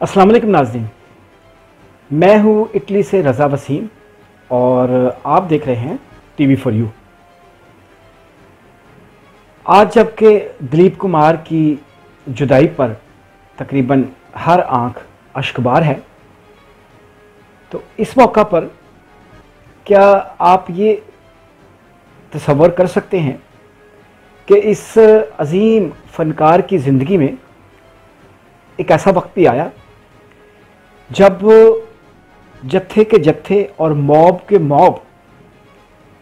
अस्सलाम वालेकुम नाज़रीन, मैं हूँ इटली से रज़ा वसीम और आप देख रहे हैं टीवी फॉर यू। आज जबकि दिलीप कुमार की जुदाई पर तकरीबन हर आंख अश्कबार है, तो इस मौका पर क्या आप ये तसव्वुर कर सकते हैं कि इस अजीम फ़नकार की ज़िंदगी में एक ऐसा वक्त भी आया जब जत्थे के जत्थे और मॉब के मॉब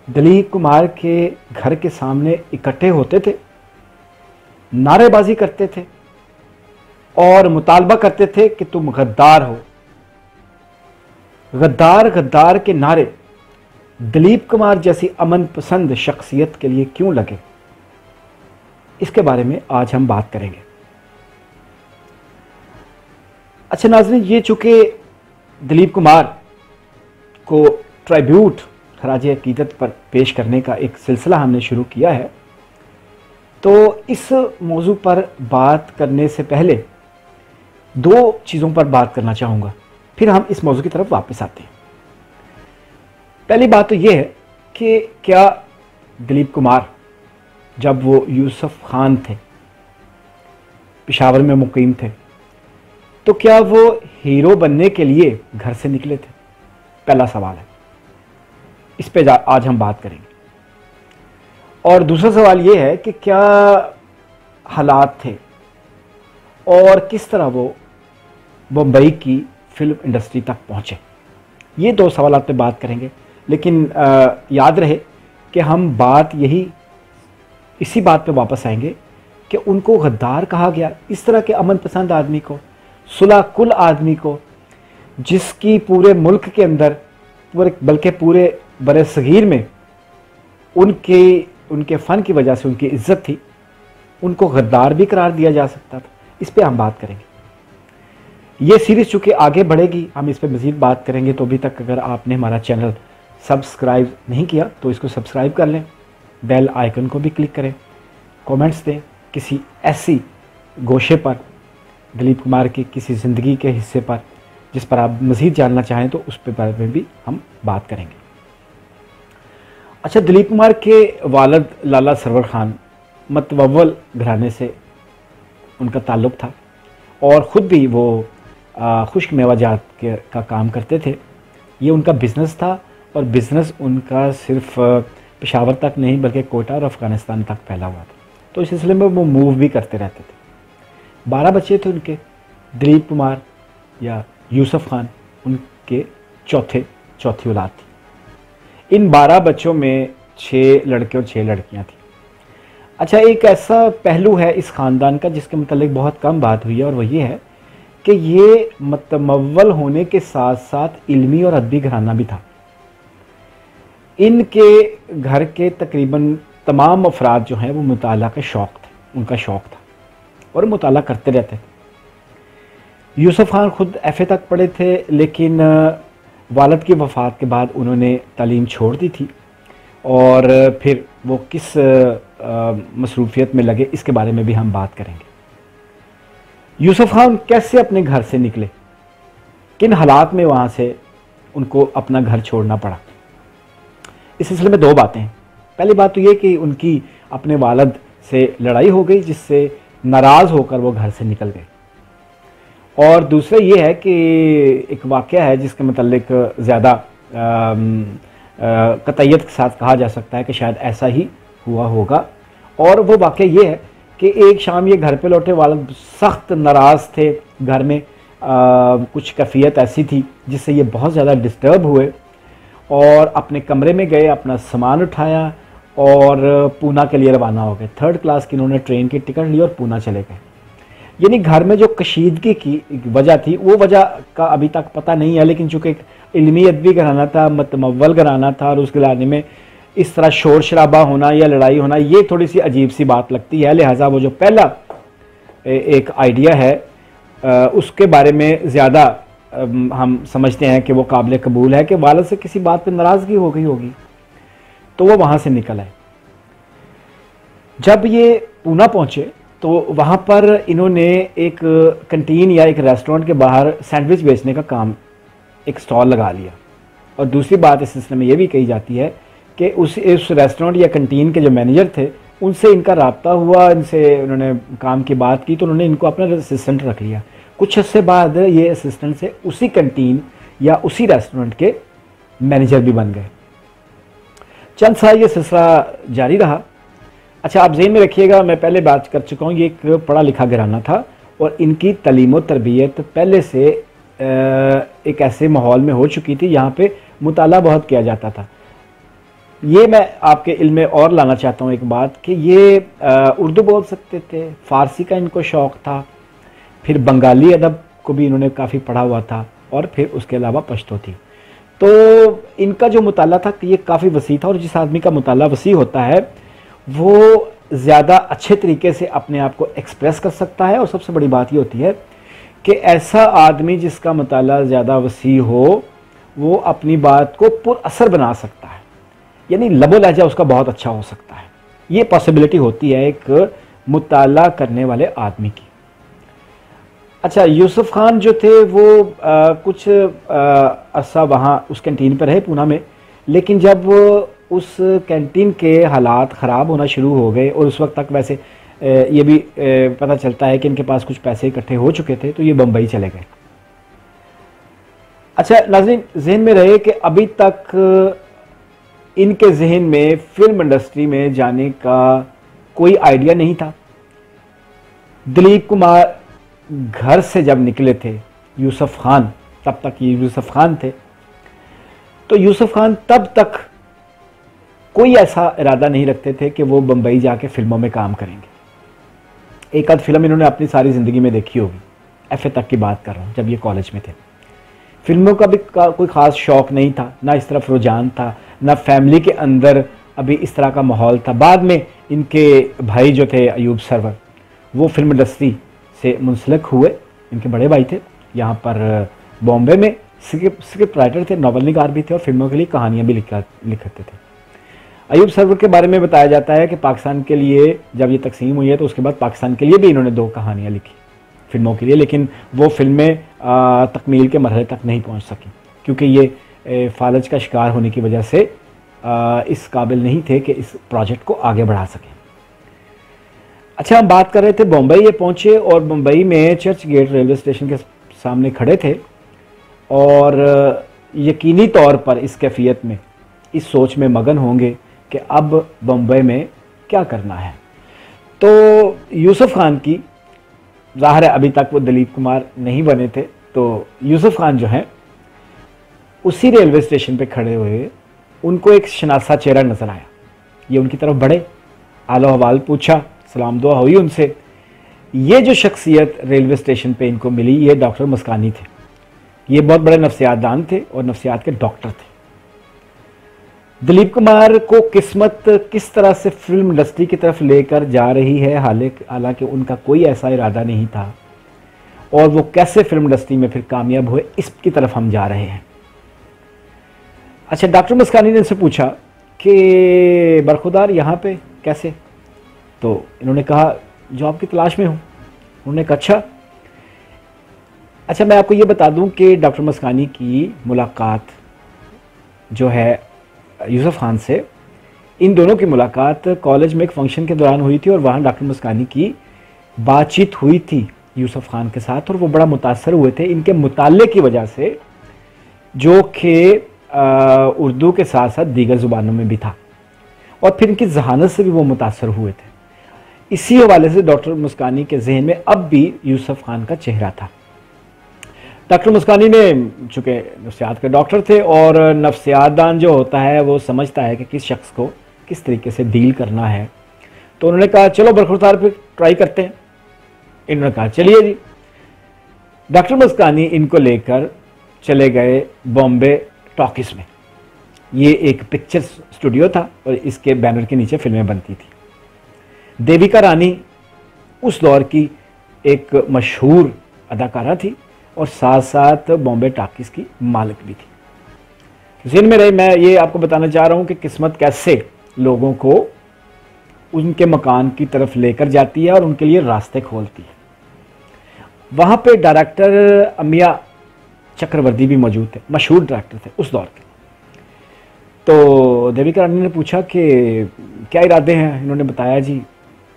दिलीप कुमार के घर के सामने इकट्ठे होते थे, नारेबाजी करते थे और मुतालबा करते थे कि तुम गद्दार हो। गद्दार गद्दार के नारे दिलीप कुमार जैसी अमन पसंद शख्सियत के लिए क्यों लगे, इसके बारे में आज हम बात करेंगे। अच्छा नाज़रीन, ये चूँकि दिलीप कुमार को ट्राइब्यूट खराज अकीदत पर पेश करने का एक सिलसिला हमने शुरू किया है, तो इस मौजू पर बात करने से पहले दो चीज़ों पर बात करना चाहूँगा, फिर हम इस मौजू की तरफ वापस आते हैं। पहली बात तो ये है कि क्या दिलीप कुमार जब वो यूसुफ खान थे, पेशावर में मुकीम थे, तो क्या वो हीरो बनने के लिए घर से निकले थे? पहला सवाल है, इस पे आज हम बात करेंगे। और दूसरा सवाल ये है कि क्या हालात थे और किस तरह वो मुंबई की फिल्म इंडस्ट्री तक पहुँचे। ये दो सवाल पे बात करेंगे, लेकिन याद रहे कि हम इसी बात पे वापस आएंगे कि उनको गद्दार कहा गया, इस तरह के अमन पसंद आदमी को, सुलह कुल आदमी को, जिसकी पूरे मुल्क के अंदर बल्कि पूरे बरे सगीर में उनके फ़न की वजह से उनकी इज़्ज़त थी, उनको गद्दार भी करार दिया जा सकता था। इस पे हम बात करेंगे। ये सीरीज़ चूँकि आगे बढ़ेगी, हम इस पे मज़ीद बात करेंगे। तो अभी तक अगर आपने हमारा चैनल सब्सक्राइब नहीं किया तो इसको सब्सक्राइब कर लें, बेल आइकन को भी क्लिक करें, कमेंट्स दें किसी ऐसी गोशे पर, दिलीप कुमार की किसी ज़िंदगी के हिस्से पर जिस पर आप मज़ीद जानना चाहें, तो उस पे बारे में भी हम बात करेंगे। अच्छा, दिलीप कुमार के वालिद लाला सरवर खान मतवव्वल घराने से उनका ताल्लुक़ था और ख़ुद भी वो खुश्क मेवाजात का काम करते थे। ये उनका बिज़नेस था और बिज़नेस उनका सिर्फ पेशावर तक नहीं बल्कि कोयटा और अफ़गानिस्तान तक फैला हुआ था। तो इस सिलसिले में वो मूव भी करते रहते थे। 12 बच्चे थे उनके। दिलीप कुमार या यूसुफ खान उनके चौथी औलाद थी। इन 12 बच्चों में 6 लड़के और 6 लड़कियां थी। अच्छा, एक ऐसा पहलू है इस ख़ानदान का जिसके मतलब बहुत कम बात हुई है, और वह ये है कि ये मतमव्वल होने के साथ साथ इल्मी और अदबी घराना भी था। इनके घर के तकरीबन तमाम अफराद जो हैं वो मुताला के शौक़ थे, उनका शौक़ था और मुताला करते रहते थे। यूसुफ खान खुद एफ़ए तक पढ़े थे, लेकिन वालिद की वफ़ात के बाद उन्होंने तालीम छोड़ दी थी और फिर वो किस मसरूफ़ियत में लगे, इसके बारे में भी हम बात करेंगे। यूसुफ खान कैसे अपने घर से निकले, किन हालात में वहाँ से उनको अपना घर छोड़ना पड़ा, इस सिलसिले में दो बातें हैं। पहली बात तो ये कि उनकी अपने वालिद से लड़ाई हो गई जिससे नाराज़ होकर वो घर से निकल गए, और दूसरा ये है कि एक वाक़या है जिसके मतलब ज़्यादा कतईयत के साथ कहा जा सकता है कि शायद ऐसा ही हुआ होगा। और वो वाक़या ये है कि एक शाम ये घर पे लौटे, वालिद सख्त नाराज़ थे। घर में कुछ कैफियत ऐसी थी जिससे ये बहुत ज़्यादा डिस्टर्ब हुए और अपने कमरे में गए, अपना सामान उठाया और पूना के लिए रवाना हो गए। 3rd क्लास की इन्होंने ट्रेन की टिकट ली और पूना चले गए। यानी घर में जो कशीदगी की वजह थी, वो वजह का अभी तक पता नहीं है, लेकिन चूँकि एक इल्मी अदबी घराना था, मतमव्वल घराना था, और उस घराने में इस तरह शोर शराबा होना या लड़ाई होना, ये थोड़ी सी अजीब सी बात लगती है। लिहाजा वो जो पहला एक आइडिया है उसके बारे में ज़्यादा हम समझते हैं कि वो काबिल कबूल है कि वालिद से किसी बात पर नाराज़गी हो गई होगी, तो वो वहाँ से निकल आए। जब ये पूना पहुँचे तो वहाँ पर इन्होंने एक कैंटीन या एक रेस्टोरेंट के बाहर सैंडविच बेचने का काम, एक स्टॉल लगा लिया। और दूसरी बात इस सिलसिले में ये भी कही जाती है कि उस रेस्टोरेंट या कैंटीन के जो मैनेजर थे उनसे इनका राब्ता हुआ, इनसे उन्होंने काम की बात की तो उन्होंने इनको अपना असिस्टेंट रख लिया। कुछ अर्से बाद ये असिस्टेंट से उसी कैंटीन या उसी रेस्टोरेंट के मैनेजर भी बन गए। चंद साल ये सिलसिला जारी रहा। अच्छा, आप ज़हन में रखिएगा, मैं पहले बात कर चुका हूँ, ये एक पढ़ा लिखा घराना था और इनकी तालीम और तरबियत पहले से एक ऐसे माहौल में हो चुकी थी यहाँ पे मुताला बहुत किया जाता था। ये मैं आपके इल्म में और लाना चाहता हूँ एक बात कि ये उर्दू बोल सकते थे, फ़ारसी का इनको शौक़ था, फिर बंगाली अदब को भी इन्होंने काफ़ी पढ़ा हुआ था और फिर उसके अलावा पश्तो थी। तो इनका जो मुताला था ये काफ़ी वसी था और जिस आदमी का मुताला वसी होता है वो ज़्यादा अच्छे तरीके से अपने आप को एक्सप्रेस कर सकता है। और सबसे बड़ी बात ये होती है कि ऐसा आदमी जिसका मुताला ज़्यादा वसी हो वो अपनी बात को पुरअसर बना सकता है, यानी लबो लहजा उसका बहुत अच्छा हो सकता है। ये पॉसिबिलिटी होती है एक मुताला करने वाले आदमी की। अच्छा, यूसुफ खान जो थे वो कुछ अरसा वहाँ उस कैंटीन पर रहे पूना में, लेकिन जब उस कैंटीन के हालात ख़राब होना शुरू हो गए और उस वक्त तक वैसे ये भी पता चलता है कि इनके पास कुछ पैसे इकट्ठे हो चुके थे, तो ये बम्बई चले गए। अच्छा नाज़रीन, जहन में रहे कि अभी तक इनके जहन में फिल्म इंडस्ट्री में जाने का कोई आइडिया नहीं था। दिलीप कुमार घर से जब निकले थे यूसुफ खान, तब तक ये यूसुफ खान थे, तो यूसुफ खान तब तक कोई ऐसा इरादा नहीं रखते थे कि वो बम्बई जाके फिल्मों में काम करेंगे। एक आध फिल्म इन्होंने अपनी सारी ज़िंदगी में देखी होगी, एफ ए तक की बात कर रहा हूँ, जब ये कॉलेज में थे। फिल्मों का भी कोई ख़ास शौक़ नहीं था, ना इस तरफ रुझान था, ना फैमिली के अंदर अभी इस तरह का माहौल था। बाद में इनके भाई जो थे अयूब सरवर, वो फिल्म इंडस्ट्री से मुंसलिक हुए। इनके बड़े भाई थे यहाँ पर बॉम्बे में, स्क्रिप्ट राइटर थे, नॉवल निगार भी थे और फिल्मों के लिए कहानियाँ भी लिखते थे। अयूब सरवर के बारे में बताया जाता है कि पाकिस्तान के लिए जब ये तकसीम हुई है तो उसके बाद पाकिस्तान के लिए भी इन्होंने 2 कहानियाँ लिखी फिल्मों के लिए, लेकिन वो फिल्में तकमील के मरहले तक नहीं पहुँच सकी क्योंकि ये फालज का शिकार होने की वजह से इस काबिल नहीं थे कि इस प्रोजेक्ट को आगे बढ़ा सकें। अच्छा, हम बात कर रहे थे बम्बई ये पहुँचे और बम्बई में चर्च गेट रेलवे स्टेशन के सामने खड़े थे और यकीनी तौर पर इस कैफियत में, इस सोच में मगन होंगे कि अब बम्बई में क्या करना है। तो यूसुफ खान की, ज़ाहिर है अभी तक वो दिलीप कुमार नहीं बने थे, तो यूसुफ खान जो हैं उसी रेलवे स्टेशन पे खड़े हुए उनको एक शनासा चेहरा नज़र आया। ये उनकी तरफ बढ़े, आलो हवाल पूछा, सलाम दुआ हुई उनसे। ये जो शख्सियत रेलवे स्टेशन पे इनको मिली ये डॉक्टर मस्कानी थे। ये बहुत बड़े नफ्सियात दान थे और नफ्सियात के डॉक्टर थे। दिलीप कुमार को किस्मत किस तरह से फिल्म इंडस्ट्री की तरफ लेकर जा रही है, हालांकि उनका कोई ऐसा इरादा नहीं था, और वो कैसे फिल्म इंडस्ट्री में फिर कामयाब हुए इसकी तरफ हम जा रहे हैं। अच्छा, डॉक्टर मस्कानी ने इनसे पूछा कि बरखुदार यहाँ पे कैसे? तो इन्होंने कहा जॉब की तलाश में हूँ। उन्होंने कहा अच्छा मैं आपको ये बता दूं कि डॉक्टर मस्कानी की मुलाकात जो है यूसुफ खान से, इन दोनों की मुलाकात कॉलेज में एक फंक्शन के दौरान हुई थी और वहाँ डॉक्टर मस्कानी की बातचीत हुई थी यूसुफ खान के साथ और वो बड़ा मुतासर हुए थे इनके मुताले की वजह से, जो कि उर्दू के साथ साथ दीगर ज़ुबानों में भी था, और फिर इनकी जहानत से भी वो मुतासर हुए थे। इसी हवाले से डॉक्टर मस्कानी के जहन में अब भी यूसुफ खान का चेहरा था। डॉक्टर मस्कानी ने, चूँकि नफ्सियात के डॉक्टर थे और नफ्सियात दान जो होता है वो समझता है कि किस शख्स को किस तरीके से डील करना है, तो उन्होंने कहा चलो बरखुरदार पे ट्राई करते हैं। इन्होंने कहा चलिए जी। डॉक्टर मस्कानी इनको लेकर चले गए बॉम्बे टॉकीज़ में। ये एक पिक्चर स्टूडियो था और इसके बैनर के नीचे फिल्में बनती थी। देविका रानी उस दौर की एक मशहूर अदाकारा थी और साथ साथ बॉम्बे टॉकीज़ की मालिक भी थी। ज़हन में रहे, मैं ये आपको बताना चाह रहा हूँ कि किस्मत कैसे लोगों को उनके मकान की तरफ लेकर जाती है और उनके लिए रास्ते खोलती है। वहाँ पे डायरेक्टर अमिया चक्रवर्ती भी मौजूद थे, मशहूर डायरेक्टर थे उस दौर के। तो देविका रानी ने पूछा कि क्या इरादे हैं। इन्होंने बताया जी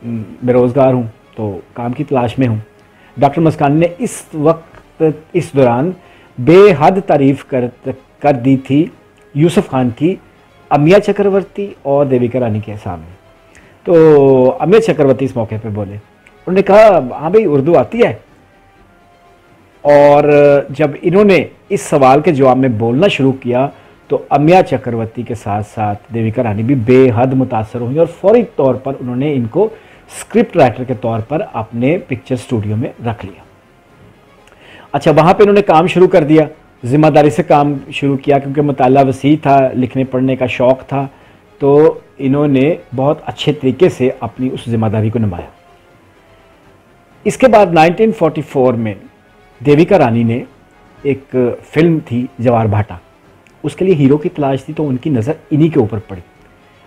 बेरोज़गार हूँ तो काम की तलाश में हूँ। डॉक्टर मस्कानी ने इस वक्त इस दौरान बेहद तारीफ़ कर दी थी यूसुफ खान की अमिया चक्रवर्ती और देविका रानी के सामने। तो अमिया चक्रवर्ती इस मौके पे बोले, उन्होंने कहा हाँ भाई उर्दू आती है। और जब इन्होंने इस सवाल के जवाब में बोलना शुरू किया तो अमिया चक्रवर्ती के साथ साथ देविका रानी भी बेहद मुतासर हुई और फौरी तौर पर उन्होंने इनको स्क्रिप्ट राइटर के तौर पर अपने पिक्चर स्टूडियो में रख लिया। अच्छा, वहाँ पे उन्होंने काम शुरू कर दिया, ज़िम्मेदारी से काम शुरू किया क्योंकि मुताला वसी था, लिखने पढ़ने का शौक़ था। तो इन्होंने बहुत अच्छे तरीके से अपनी उस जिम्मेदारी को निभाया। इसके बाद 1944 में देविका रानी ने एक फिल्म थी जवार भाटा, उसके लिए हीरो की तलाश थी। तो उनकी नज़र इन्हीं के ऊपर पड़ी।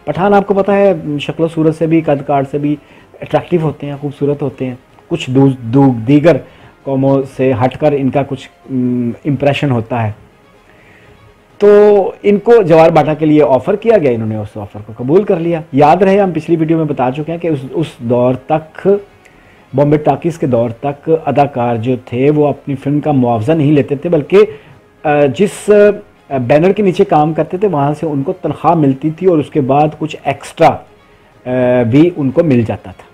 पठान आपको पता है शक्ल सूरत से भी, कद काट से भी अट्रैक्टिव होते हैं, खूबसूरत होते हैं। कुछ दीगर कौमों से हटकर इनका कुछ इम्प्रेशन होता है। तो इनको जवार भाटा के लिए ऑफ़र किया गया, इन्होंने उस ऑफ़र को कबूल कर लिया। याद रहे हम पिछली वीडियो में बता चुके हैं कि उस दौर तक, बॉम्बे टॉकीज़ के दौर तक अदाकार जो थे वो अपनी फिल्म का मुआवजा नहीं लेते थे, बल्कि जिस बैनर के नीचे काम करते थे वहाँ से उनको तनख्वाह मिलती थी और उसके बाद कुछ एक्स्ट्रा भी उनको मिल जाता था।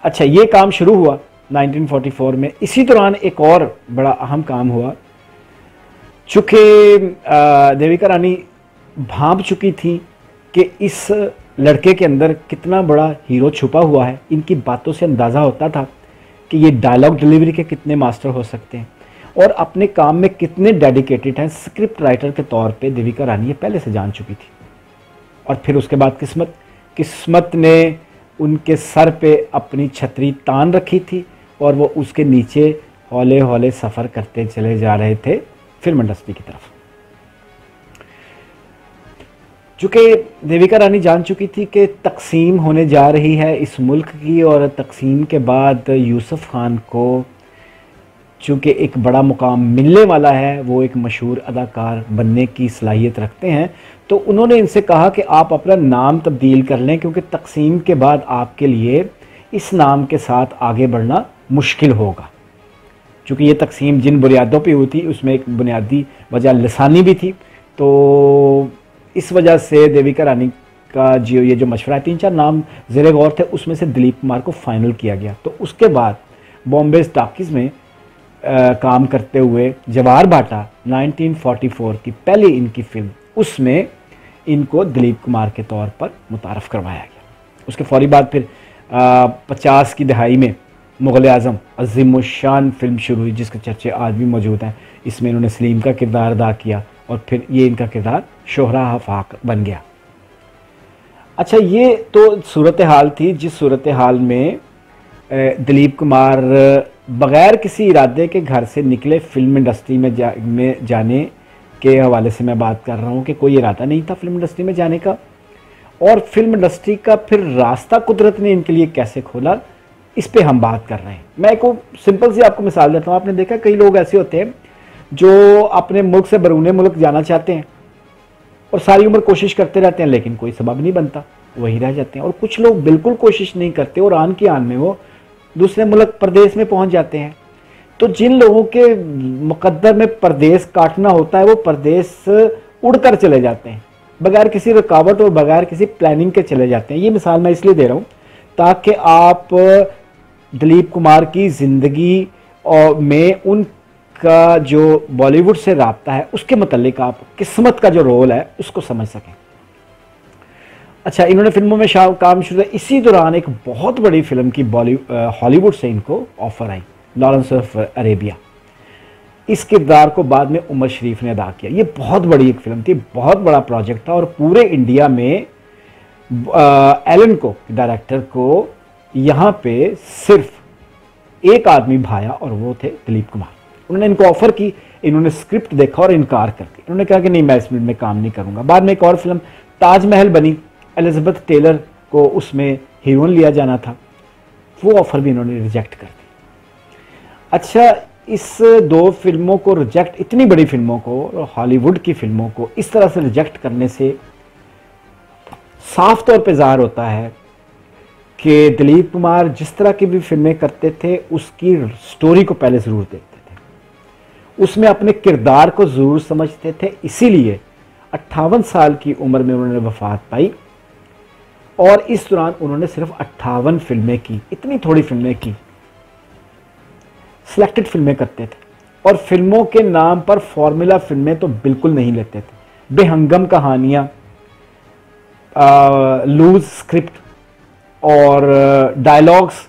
अच्छा, ये काम शुरू हुआ 1944 में। इसी दौरान एक और बड़ा अहम काम हुआ। चूँकि देविका रानी भांप चुकी थी कि इस लड़के के अंदर कितना बड़ा हीरो छुपा हुआ है, इनकी बातों से अंदाज़ा होता था कि ये डायलॉग डिलीवरी के कितने मास्टर हो सकते हैं और अपने काम में कितने डेडिकेटेड हैं। स्क्रिप्ट राइटर के तौर पे देविका रानी ये पहले से जान चुकी थी। और फिर उसके बाद किस्मत ने उनके सर पे अपनी छतरी तान रखी थी और वो उसके नीचे हौले हौले सफ़र करते चले जा रहे थे फिल्म इंडस्ट्री की तरफ। चूँकि देविका रानी जान चुकी थी कि तकसीम होने जा रही है इस मुल्क की और तकसीम के बाद यूसुफ खान को चूँकि एक बड़ा मुकाम मिलने वाला है, वो एक मशहूर अदाकार बनने की सलाहियत रखते हैं, तो उन्होंने इनसे कहा कि आप अपना नाम तब्दील कर लें क्योंकि तकसीम के बाद आपके लिए इस नाम के साथ आगे बढ़ना मुश्किल होगा। चूँकि ये तकसीम जिन बुनियादों पे हुई थी उसमें एक बुनियादी वजह लसानी भी थी। तो इस वजह से देविका रानी का ये जो मशवरा है, 3-4 नाम ज़ेरे गौर थे, उसमें से दिलीप कुमार को फाइनल किया गया। तो उसके बाद बॉम्बे टॉकीज़ में काम करते हुए जवार भाटा 1944 की पहली इनकी फिल्म, उसमें इनको दिलीप कुमार के तौर पर मुतारफ़ करवाया गया। उसके फौरी बाद फिर 50 की दहाई में मुग़ल आज़म अज़ीमुश्शान फिल्म शुरू हुई जिसके चर्चे आज भी मौजूद हैं। इसमें इन्होंने सलीम का किरदार अदा किया और फिर ये इनका किरदार शोहरा आफाक बन गया। अच्छा, ये तो सूरत हाल थी जिस सूरत हाल में दिलीप कुमार बग़ैर किसी इरादे के घर से निकले। फिल्म इंडस्ट्री में जाने के हवाले से मैं बात कर रहा हूँ कि कोई इरादा नहीं था फिल्म इंडस्ट्री में जाने का, और फिल्म इंडस्ट्री का फिर रास्ता कुदरत ने इनके लिए कैसे खोला, इस पे हम बात कर रहे हैं। मैं एक सिंपल सी आपको मिसाल देता हूँ। आपने देखा कई लोग ऐसे होते हैं जो अपने मुल्क से बरूने मुल्क जाना चाहते हैं और सारी उम्र कोशिश करते रहते हैं लेकिन कोई सबब नहीं बनता, वहीं रह जाते हैं। और कुछ लोग बिल्कुल कोशिश नहीं करते और आन की आन में वो दूसरे मुल्क परदेश में पहुंच जाते हैं। तो जिन लोगों के मुकद्दर में परदेश काटना होता है वो परदेश उड़कर चले जाते हैं, बगैर किसी रुकावट और बगैर किसी प्लानिंग के चले जाते हैं। ये मिसाल मैं इसलिए दे रहा हूँ ताकि आप दिलीप कुमार की ज़िंदगी और में उनका जो बॉलीवुड से राब्ता है उसके मतलब आप किस्मत का जो रोल है उसको समझ सकें। अच्छा, इन्होंने फिल्मों में काम शुरू किया। इसी दौरान एक बहुत बड़ी फिल्म की हॉलीवुड से इनको offer I, Lawrence of Arabia. इस किरदार को बाद में उमर शरीफ ने अदा किया। ये बहुत बड़ी एक फिल्म थी, बहुत बड़ा प्रोजेक्ट था और पूरे इंडिया में एलन को, डायरेक्टर को, यहाँ पे सिर्फ एक आदमी भाया और वो थे दिलीप कुमार। उन्होंने इनको ऑफ़र की, इन्होंने स्क्रिप्ट देखा और इनकार कर दिया। उन्होंने कहा कि नहीं, मैं इस फिल्म में काम नहीं करूँगा। बाद में एक और फिल्म ताजमहल बनी, एलिजाबेथ टेलर को उसमें हीरोइन लिया जाना था, वो ऑफ़र भी इन्होंने रिजेक्ट कर दी। अच्छा, इस 2 फिल्मों को रिजेक्ट, इतनी बड़ी फिल्मों को, हॉलीवुड की फिल्मों को इस तरह से रिजेक्ट करने से साफ तौर पे ज़ाहिर होता है कि दिलीप कुमार जिस तरह की भी फिल्में करते थे उसकी स्टोरी को पहले ज़रूर देखते थे, उसमें अपने किरदार को ज़रूर समझते थे। इसीलिए 58 साल की उम्र में उन्होंने वफात पाई और इस दौरान उन्होंने सिर्फ 58 फिल्में की, इतनी थोड़ी फिल्में की, सिलेक्टेड फिल्में करते थे और फिल्मों के नाम पर फॉर्मूला फिल्में तो बिल्कुल नहीं लेते थे। बेहंगम कहानियाँ, लूज स्क्रिप्ट और डायलॉग्स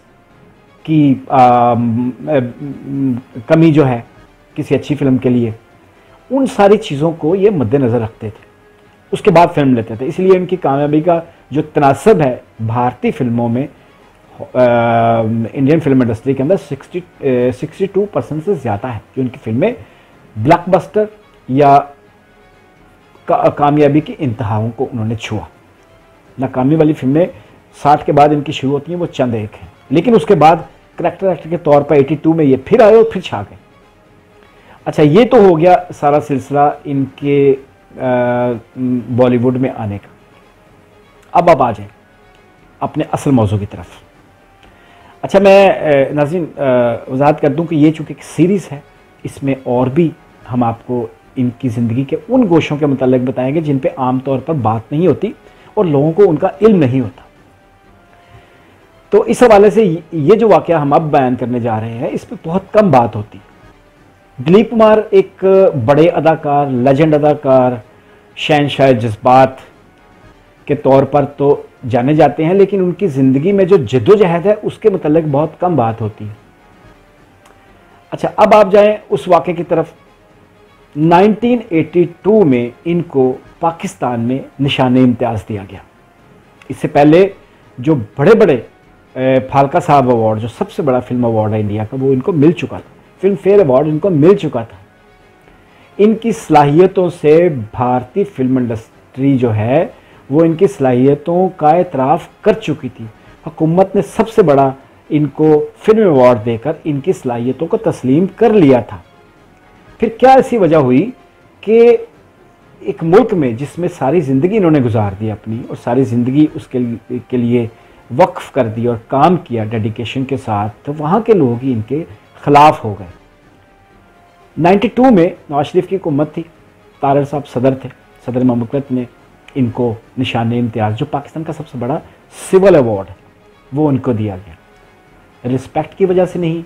की कमी जो है किसी अच्छी फिल्म के लिए, उन सारी चीज़ों को ये मद्देनज़र रखते थे, उसके बाद फिल्म लेते थे। इसलिए इनकी कामयाबी का जो तनासब है भारतीय फिल्मों में, इंडियन फिल्म इंडस्ट्री के अंदर 62% से ज़्यादा है जो इनकी फिल्में ब्लॉकबस्टर या कामयाबी की इंतहाओं को उन्होंने छुआ। नाकामी वाली फिल्में 60 के बाद इनकी शुरू होती हैं, वो चंद एक हैं, लेकिन उसके बाद करैक्टर एक्टर के तौर पर 82 में ये फिर आए और फिर छा गए। अच्छा, ये तो हो गया सारा सिलसिला इनके बॉलीवुड में आने का। अब आप आ जाएं अपने असल मौजू की तरफ। अच्छा, मैं नाज़रीन वजाहत कर दूं कि ये चूँकि एक सीरीज़ है, इसमें और भी हम आपको इनकी ज़िंदगी के उन गोशों के मुतालिक बताएंगे जिन पे आम तौर पर बात नहीं होती और लोगों को उनका इल्म नहीं होता। तो इस हवाले से ये जो वाक़या हम अब बयान करने जा रहे हैं, इस पर बहुत कम बात होती। दिलीप कुमार एक बड़े अदाकार, लेजेंड अदाकार, शहंशाह जज्बात के तौर पर तो जाने जाते हैं, लेकिन उनकी ज़िंदगी में जो जद्दोजहद है उसके मुतालिक बहुत कम बात होती है। अच्छा, अब आप जाएं उस वाक़े की तरफ। 1982 में इनको पाकिस्तान में निशान इम्तियाज़ दिया गया। इससे पहले जो बड़े बड़े फाल्का साहब अवार्ड, जो सबसे बड़ा फिल्म अवार्ड है इंडिया का, वो इनको मिल चुका था। फिल्म फेयर अवार्ड इनको मिल चुका था। इनकी सलाहियतों से भारतीय फिल्म इंडस्ट्री जो है वो इनकी सलाहियतों का एतराफ़ कर चुकी थी। हुकूमत ने सबसे बड़ा इनको फिल्म अवार्ड देकर इनकी सलाहियतों को तस्लीम कर लिया था। फिर क्या ऐसी वजह हुई कि एक मुल्क में जिसमें सारी ज़िंदगी इन्होंने गुजार दी अपनी, और सारी ज़िंदगी उसके के लिए वक्फ कर दी और काम किया डेडिकेशन के साथ, तो वहाँ के लोग ही इनके ख़िलाफ़ हो गए। 92 में नवाज शरीफ की हुकूमत थी, तारड़ साहब सदर थे, सदर ममलकत ने इनको निशान इम्तियाज़, जो पाकिस्तान का सबसे बड़ा सिविल अवार्ड है, वो उनको दिया गया। रिस्पेक्ट की वजह से नहीं,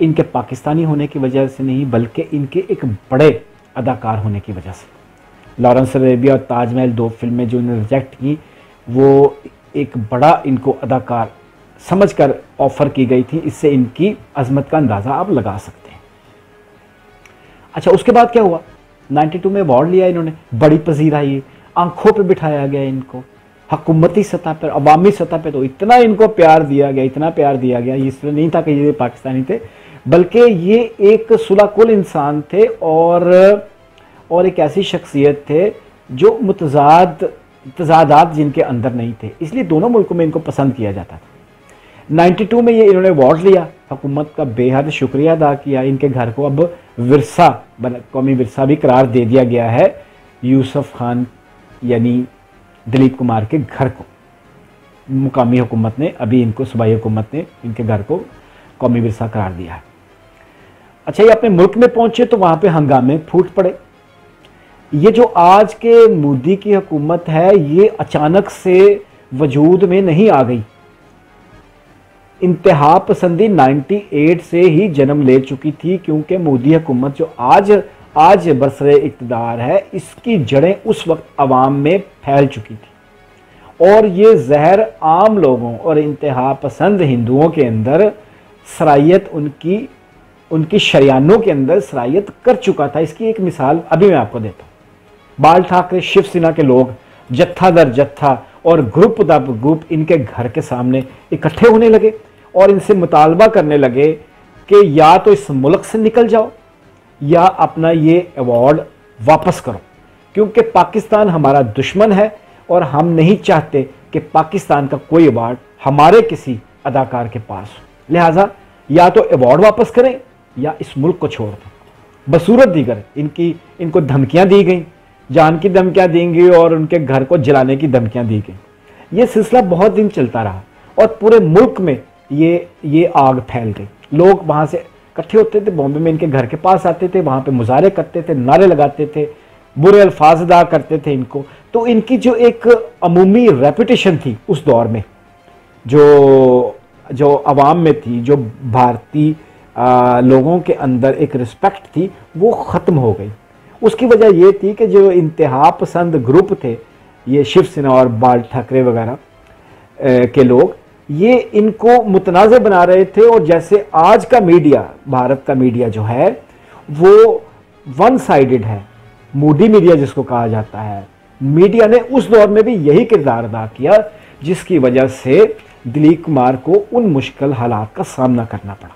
इनके पाकिस्तानी होने की वजह से नहीं, बल्कि इनके एक बड़े अदाकार होने की वजह से। लॉरेंस अरेबिया और ताजमहल 2 फिल्में जो इन्होंने रिजेक्ट की, वो एक बड़ा इनको अदाकार समझकर ऑफ़र की गई थी। इससे इनकी अज़मत का अंदाज़ा आप लगा सकते हैं। अच्छा, उसके बाद क्या हुआ? 92 में अवार्ड लिया इन्होंने, बड़ी पजीराई, आंखों पे बिठाया गया इनको, हुकूमती सतह पर, अवामी सतह पर तो इतना इनको प्यार दिया गया, इतना प्यार दिया गया। ये इसलिए नहीं था कि ये पाकिस्तानी थे, बल्कि ये एक सुलहकुल इंसान थे और एक ऐसी शख्सियत थे जो तजादात जिनके अंदर नहीं थे, इसलिए दोनों मुल्कों में इनको पसंद किया जाता था। 92 में ये इन्होंने अवार्ड लिया, हुकूमत का बेहद शुक्रिया अदा किया। इनके घर को अब विरसा, कौमी विरसा भी करार दे दिया गया है यूसुफ खान यानी दिलीप कुमार के घर को। मुकामी हुकूमत ने अभी इनको, सूबाई हुकूमत ने इनके घर को कौमी विरसा करार दिया है। अच्छा, ये अपने मुल्क में पहुंचे तो वहाँ पे हंगामे फूट पड़े। ये जो आज के मोदी की हुकूमत है, ये अचानक से वजूद में नहीं आ गई। इंतहा पसंदी 98 से ही जन्म ले चुकी थी, क्योंकि मोदी हुकूमत जो आज बरसरे इक़्तिदार है, इसकी जड़ें उस वक्त अवाम में फैल चुकी थी और ये जहर आम लोगों और इंतहा पसंद हिंदुओं के अंदर सरायत, उनकी शरियानों के अंदर सरायत कर चुका था। इसकी एक मिसाल अभी मैं आपको देता हूँ। बाल ठाकरे, शिवसेना के लोग जत्था दर जत्था और ग्रुप दर ग्रुप इनके घर के सामने इकट्ठे होने लगे और इनसे मुतालबा करने लगे कि या तो इस मुल्क से निकल जाओ या अपना ये अवार्ड वापस करो, क्योंकि पाकिस्तान हमारा दुश्मन है और हम नहीं चाहते कि पाकिस्तान का कोई अवार्ड हमारे किसी अदाकार के पास हो। लिहाजा या तो अवार्ड वापस करें या इस मुल्क को छोड़ दें। बसूरत दीगर इनको धमकियां दी गई, जान की धमकियां दी गई और उनके घर को जलाने की धमकियां दी गई। ये सिलसिला बहुत दिन चलता रहा और पूरे मुल्क में ये आग फैल गई। लोग वहाँ से इकट्ठे होते थे, बॉम्बे में इनके घर के पास आते थे, वहाँ पे मुजाहरे करते थे, नारे लगाते थे, बुरे अल्फाज अदा करते थे इनको। तो इनकी जो एक अमूमी रेपुटेशन थी उस दौर में, जो अवाम में थी, जो भारतीय लोगों के अंदर एक रिस्पेक्ट थी, वो ख़त्म हो गई। उसकी वजह ये थी कि जो इंतहा पसंद ग्रुप थे, ये शिवसेना और बाल ठाकरे वगैरह के लोग, ये इनको मुतनाज़ बना रहे थे। और जैसे आज का मीडिया, भारत का मीडिया जो है वो वन साइडेड है, मूडी मीडिया जिसको कहा जाता है, मीडिया ने उस दौर में भी यही किरदार अदा किया, जिसकी वजह से दिलीप कुमार को उन मुश्किल हालात का सामना करना पड़ा।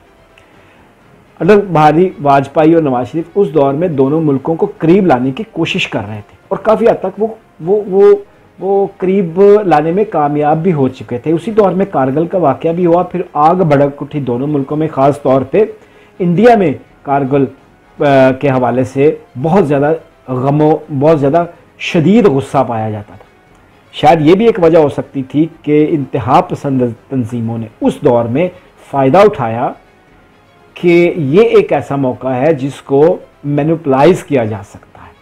अटल बिहारी वाजपेयी और नवाज शरीफ उस दौर में दोनों मुल्कों को करीब लाने की कोशिश कर रहे थे और काफ़ी हद तक वो करीब लाने में कामयाब भी हो चुके थे। उसी दौर में कारगिल का वाक़या भी हुआ, फिर आग भड़क उठी दोनों मुल्कों में। ख़ास तौर पे इंडिया में कारगिल के हवाले से बहुत ज़्यादा शदीद गुस्सा पाया जाता था। शायद ये भी एक वजह हो सकती थी कि इंतहा पसंद तंजीमों ने उस दौर में फ़ायदा उठाया कि ये एक ऐसा मौका है जिसको मैनिपुलाइज किया जा सकता है।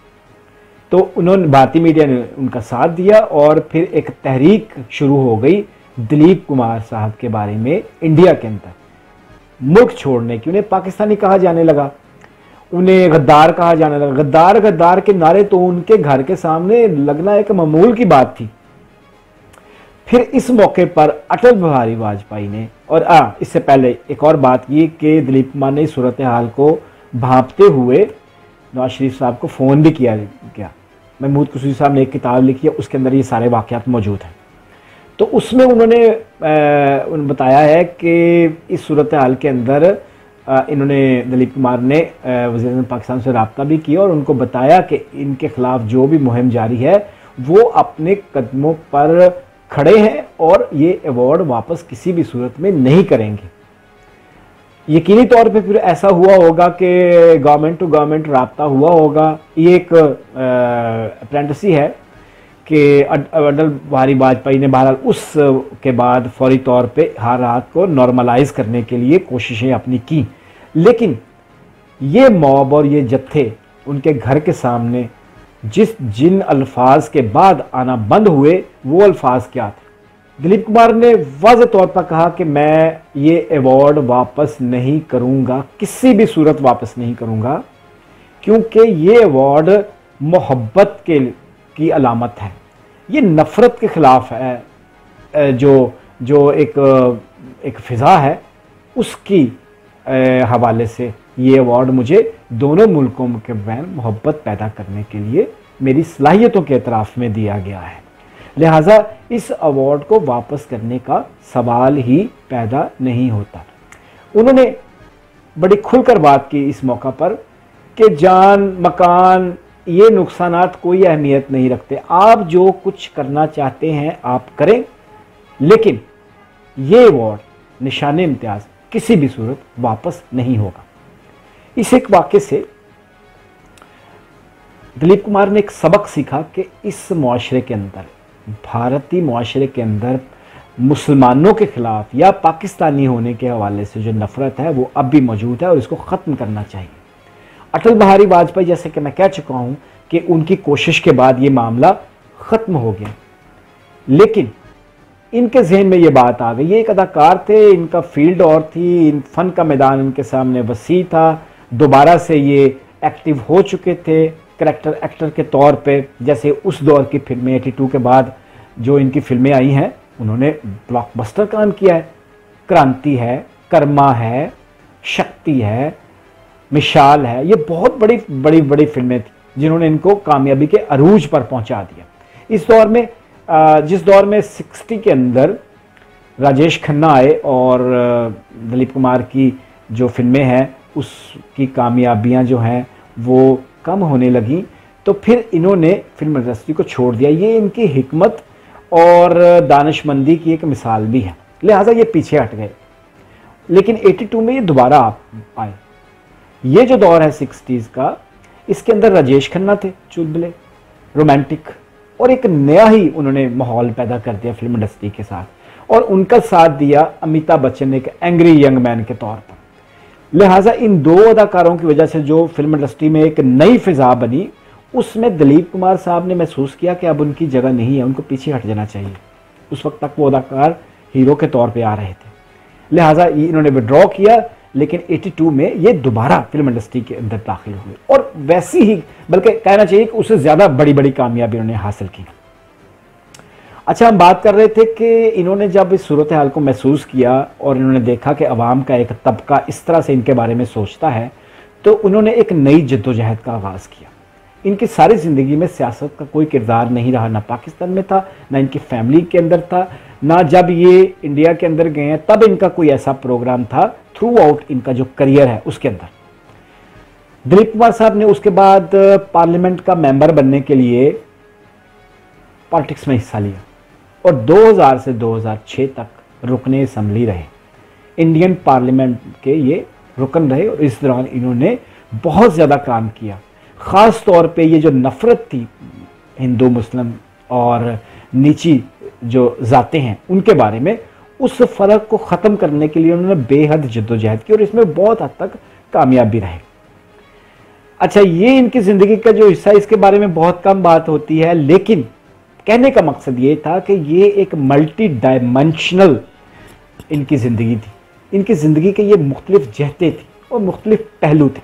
तो उन्होंने, भारतीय मीडिया ने उनका साथ दिया और फिर एक तहरीक शुरू हो गई दिलीप कुमार साहब के बारे में इंडिया के अंदर मुल्क छोड़ने की। उन्हें पाकिस्तानी कहा जाने लगा, उन्हें गद्दार कहा जाने लगा। गद्दार के नारे तो उनके घर के सामने लगना एक मामूल की बात थी। फिर इस मौके पर अटल बिहारी वाजपेयी ने, और इससे पहले एक और बात ये कि दिलीप कुमार ने इस सूरत हाल को भांपते हुए नवाज शरीफ साहब को फ़ोन भी किया। महमूद कुरैशी साहब ने एक किताब लिखी है, उसके अंदर ये सारे वाक़यात मौजूद हैं। तो उसमें उन्होंने बताया है कि इस सूरत हाल के अंदर इन्होंने, दिलीप कुमार ने वज़ीर पाकिस्तान से रब्ता भी किया और उनको बताया कि इनके ख़िलाफ़ जो भी मुहिम जारी है वो अपने कदमों पर खड़े हैं और ये अवार्ड वापस किसी भी सूरत में नहीं करेंगे। यकीनी तौर पे फिर ऐसा हुआ होगा कि गवर्नमेंट टू गवर्नमेंट रब्ता हुआ होगा। ये एक अप्रेंटिसी है कि अटल बिहारी वाजपेयी ने बहरहाल उस के बाद फौरी तौर पे हर रात को नॉर्मलाइज करने के लिए कोशिशें अपनी की, लेकिन ये मॉब और ये जत्थे उनके घर के सामने जिन अल्फाज के बाद आना बंद हुए, वो अल्फाज क्या थे? दिलीप कुमार ने वाज़ेह तौर पर कहा कि मैं ये अवार्ड वापस नहीं करूँगा, किसी भी सूरत वापस नहीं करूँगा, क्योंकि ये अवार्ड मोहब्बत की अलामत है, ये नफ़रत के ख़िलाफ़ है। जो एक फ़िज़ा है उसकी हवाले से ये अवार्ड मुझे दोनों मुल्कों के बैन मोहब्बत पैदा करने के लिए मेरी सलाहियतों के एतराफ़ में दिया गया है। लिहाजा इस अवार्ड को वापस करने का सवाल ही पैदा नहीं होता। उन्होंने बड़ी खुलकर बात की इस मौका पर कि जान, मकान, ये नुकसानात कोई अहमियत नहीं रखते, आप जो कुछ करना चाहते हैं आप करें, लेकिन ये अवार्ड, निशान इम्तियाज़ किसी भी सूरत वापस नहीं होगा। इस एक वाक़े से दिलीप कुमार ने एक सबक सीखा कि इस मुआशरे के अंदर, भारतीय मुआशरे के अंदर मुसलमानों के ख़िलाफ़ या पाकिस्तानी होने के हवाले से जो नफ़रत है वो अब भी मौजूद है और इसको ख़त्म करना चाहिए। अटल बिहारी वाजपेयी, जैसे कि मैं कह चुका हूँ कि उनकी कोशिश के बाद ये मामला ख़त्म हो गया, लेकिन इनके जहन में ये बात आ गई। ये एक अदाकार थे, इनका फील्ड और थी, इन फ़न का मैदान इनके सामने वसी था, दोबारा से ये एक्टिव हो चुके थे एक्टर के तौर पे। जैसे उस दौर की फिल्में 82 के बाद जो इनकी फिल्में आई हैं, उन्होंने ब्लॉकबस्टर काम किया है। क्रांति है, कर्मा है, शक्ति है, मिसाल है, ये बहुत बड़ी फिल्में थी जिन्होंने इनको कामयाबी के अरूज पर पहुंचा दिया। इस दौर में, जिस दौर में 60 के अंदर राजेश खन्ना आए और दिलीप कुमार की जो फिल्में हैं उसकी कामयाबियां जो हैं वो कम होने लगी, तो फिर इन्होंने फिल्म इंडस्ट्री को छोड़ दिया। ये इनकी हिकमत और दानिशमंदी की एक मिसाल भी है, लिहाजा ये पीछे हट गए। लेकिन 82 में ये दोबारा आए। ये जो दौर है 60s का, इसके अंदर राजेश खन्ना थे, चुलबुले, रोमांटिक, और एक नया ही उन्होंने माहौल पैदा कर दिया फिल्म इंडस्ट्री के साथ, और उनका साथ दिया अमिताभ बच्चन ने एक एंग्री यंग मैन के तौर पर। लिहाजा इन दो अदाकारों की वजह से जो फिल्म इंडस्ट्री में एक नई फिजा बनी, उसमें दिलीप कुमार साहब ने महसूस किया कि अब उनकी जगह नहीं है, उनको पीछे हट जाना चाहिए। उस वक्त तक वो अदाकार हीरो के तौर पे आ रहे थे, लिहाजा इन्होंने विड्रॉ किया। लेकिन 82 में ये दोबारा फिल्म इंडस्ट्री के अंदर दाखिल हुए, और वैसी ही, बल्कि कहना चाहिए कि उससे ज़्यादा बड़ी बड़ी कामयाबी उन्होंने हासिल की। अच्छा, हम बात कर रहे थे कि इन्होंने जब इस सूरत हाल को महसूस किया और इन्होंने देखा कि अवाम का एक तबका इस तरह से इनके बारे में सोचता है, तो उन्होंने एक नई जद्दोजहद का आगाज़ किया। इनकी सारी ज़िंदगी में सियासत का कोई किरदार नहीं रहा, ना पाकिस्तान में था, ना इनकी फैमिली के अंदर था, ना जब ये इंडिया के अंदर गए हैं तब इनका कोई ऐसा प्रोग्राम था थ्रू आउट इनका जो करियर है उसके अंदर। दिलीप कुमार साहब ने उसके बाद पार्लियामेंट का मेंबर बनने के लिए पॉलिटिक्स में हिस्सा लिया, और 2000 से 2006 तक रुकने असम्बली रहे, इंडियन पार्लियामेंट के ये रुकन रहे, और इस दौरान इन्होंने बहुत ज़्यादा काम किया। ख़ास तौर पे ये जो नफ़रत थी हिंदू मुस्लिम और नीची जो ज़ातें हैं उनके बारे में, उस फ़र्क को ख़त्म करने के लिए उन्होंने बेहद जद्दोजहद की, और इसमें बहुत हद तक कामयाब भी रहे। अच्छा, ये इनकी ज़िंदगी का जो हिस्सा, इसके बारे में बहुत कम बात होती है, लेकिन कहने का मकसद ये था कि ये एक मल्टी डायमेंशनल इनकी ज़िंदगी थी। इनकी ज़िंदगी के ये मुख्तलिफ जहतें थी और मुख्तलिफ पहलू थे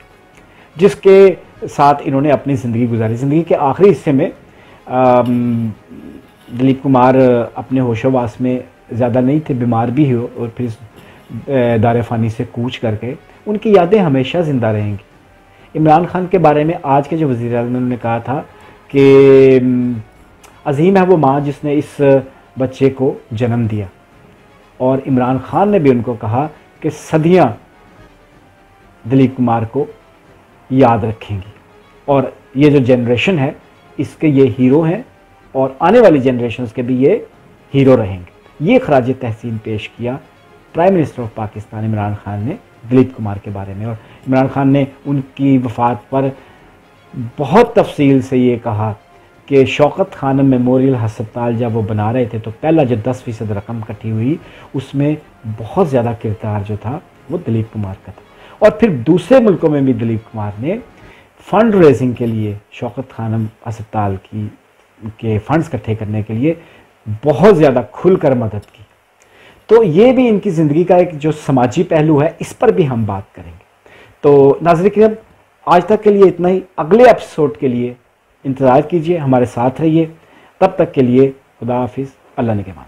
जिसके साथ इन्होंने अपनी ज़िंदगी गुजारी। ज़िंदगी के आखिरी हिस्से में दिलीप कुमार अपने होशोवास में ज़्यादा नहीं थे, बीमार भी हो, और फिर दार फ़ानी से कूच करके उनकी यादें हमेशा ज़िंदा रहेंगी। इमरान खान के बारे में आज के जो वज़ीर आज़म ने उन्होंने कहा था कि अजीम है वो माँ जिसने इस बच्चे को जन्म दिया, और इमरान खान ने भी उनको कहा कि सदियाँ दिलीप कुमार को याद रखेंगी, और ये जो जनरेशन है इसके ये हीरो हैं, और आने वाली जनरेशन्स के भी ये हीरो रहेंगे। ये खराज तहसीन पेश किया prime minister of Pakistan Imran Khan ने दिलीप कुमार के बारे में, और इमरान खान ने उनकी वफ़ात पर बहुत तफसील से ये कहा कि शौकत खानम मेमोरियल हस्पताल जब वो बना रहे थे तो पहला जो 10% रकम इकट्ठी हुई उसमें बहुत ज़्यादा किरदार जो था वो दिलीप कुमार का था। और फिर दूसरे मुल्कों में भी दिलीप कुमार ने फ़ंड रेजिंग के लिए शौकत खानम अस्पताल के फ़ंड्स इकट्ठे करने के लिए बहुत ज़्यादा खुलकर मदद की। तो ये भी इनकी ज़िंदगी का एक जो समाजी पहलू है, इस पर भी हम बात करेंगे। तो नाज़रीन, आज तक के लिए इतना ही। अगले एपिसोड के लिए इंतज़ार कीजिए, हमारे साथ रहिए। तब तक के लिए खुदा हाफिज़, अल्लाह निगहबान।